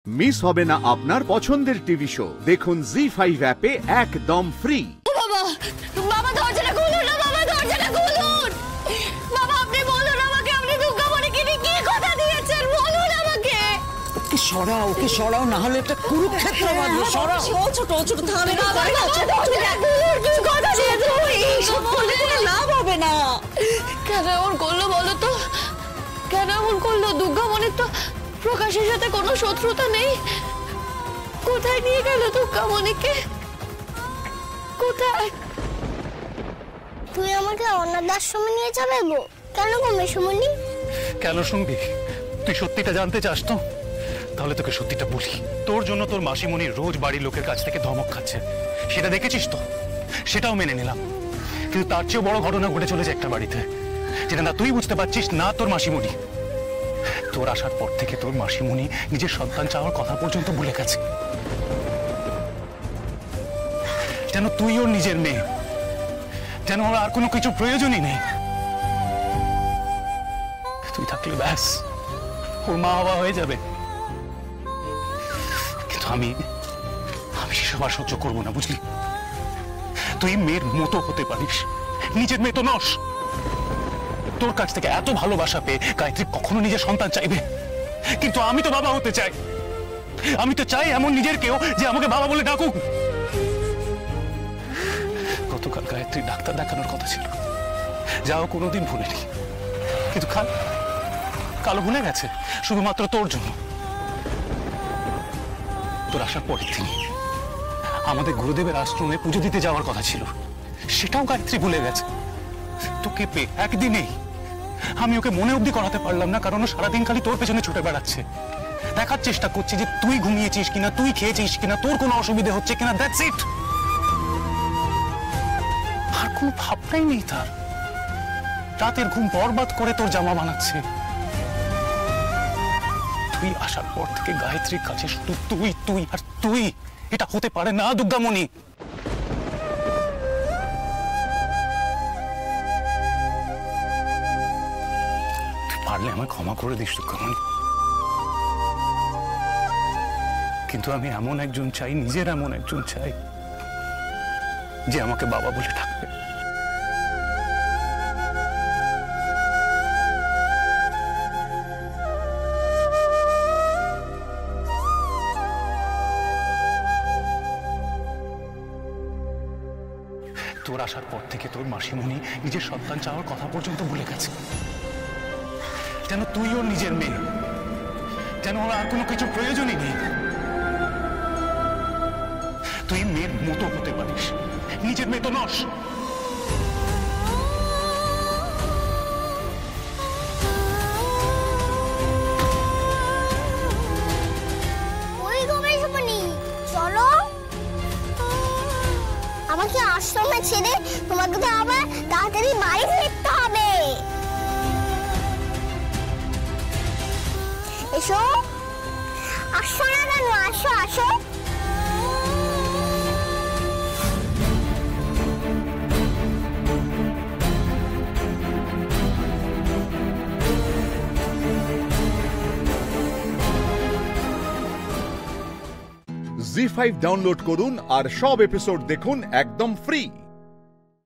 Miss হবে না আপনার পছন্দের টিভি শো। দেখুন জি5 অ্যাপে একদম ফ্রি। বাবা বাবা দরজাটা খুলুন না, বাবা দরজাটা খুলুন। বাবা আপনি বলুন আমাকে, আপনি দুর্গামণিকে নিয়ে কি কথা দিয়েছেন বলুন আমাকে। ওকে সরাও না হলে একটা কুরুক্ষেত্র বাঁধবো। সরাও। ছোট থামে না, দরজাটা খুলুন, কি কথা দিয়েছেন? এইসব বলে কোনো লাভ হবে না। কেন এমন করলো বলো তো? কেন এমন করলো? দুর্গামণির তো প্রকাশের সাথে কোনো শত্রুতা নেই। কোথায় নিয়ে গেল দুর্গামণিকে? কোথায়? তুই আমাকে অনাথ আশ্রমে নিয়ে যাবে গো? কেন গো মেসুমণি? কেন শুনবি? তুই সত্যিটা জানতে চাস তো? তাহলে তোকে সত্যিটা বলি। তোর জন্য তোর মাসিমণি রোজ বাড়ির লোকের কাছ থেকে ধমক খাচ্ছে, সেটা দেখেছিস তো? সেটাও মেনে নিলাম, কিন্তু তার চেয়েও বড় ঘটনা ঘটে চলেছে একটা বাড়িতে, যেটা না তুই বুঝতে পারছিস না তোর মাসিমণি। তোর আসার পর থেকে তোর মাসিমণি নিজের সন্তান চাওয়ার কথা পর্যন্ত ভুলে গেছে, যেন তুই ওর নিজের মেয়ে, যেন ওর আর কোনো কিছু প্রয়োজনই নেই। তুই থাকলে ব্যাস ওর মা বাবা হয়ে যাবে। কিন্তু আমি সেসব আর সহ্য করবো না, বুঝলি? তুই মেয়ের মতো হতে পারিস, নিজের মেয়ে তো নস। তোর কাছ থেকে এত ভালোবাসা পেয়ে গায়ত্রী কখনো নিজের সন্তান চাইবে, কিন্তু আমি তো বাবা হতে চাই। আমি তো চাই এমন নিজের কেউ যে আমাকে বাবা বলে ডাকুক। গতকাল গায়ত্রী ডাক্তার দেখানোর কথা ছিল, যাও কোনোদিন ভুলেনি, কিন্তু কালো ভুলে গেছে শুধুমাত্র তোর জন্য। তোর আসার পরের দিন আমাদের গুরুদেবের আশ্রমে পুজো দিতে যাওয়ার কথা ছিল, সেটাও গায়ত্রী ভুলে গেছে। তোকে পেয়ে একদিনেই আমি ওকে মনে অবধি করাতে পারলাম না, কারণ ও সারাদিন খালি তোর পেছনে ছুটে বেড়াচ্ছে। দেখার চেষ্টা করছে যে তুই ঘুমিয়েছিস কিনা, তুই খেয়েছিস কিনা, তোর কোনো অসুবিধা হচ্ছে কিনা। That's it. আর কোনো ভাবনাই নেই তার। রাতের ঘুম বরবাদ করে তোর জামা বানাচ্ছে। তুই আসার পর থেকে গায়ত্রীর কাছে শুধু তুই তুই আর তুই। এটা হতে পারে না দুর্গামণি। পারলে আমায় ক্ষমা করে দিস দুর্গামণি, কিন্তু আমি এমন একজন চাই, নিজের এমন একজন চাই যে আমাকে বাবা বলে ডাকবে। তোর আসার পর থেকে তোর মাসিমণি নিজের সন্তান চাওয়ার কথা পর্যন্ত ভুলে গেছে, যেন তুই ওর নিজের মেয়ে, যেন ওর আর কোনো কিছু প্রয়োজনই নেই। তুই মেয়ের মতো হতে পারিস, নিজের মেয়ে তো নস। ওই গো মেসুমণি, চলো। আমাকে আশ্রমে ছেড়ে তোমাকে তো আবার তাড়াতাড়ি বাড়ি ফিরতে হবে। এসো, আসো না কেন? আসো আসো। জি5 ডাউনলোড করুন আর সব এপিসোড দেখুন একদম ফ্রি।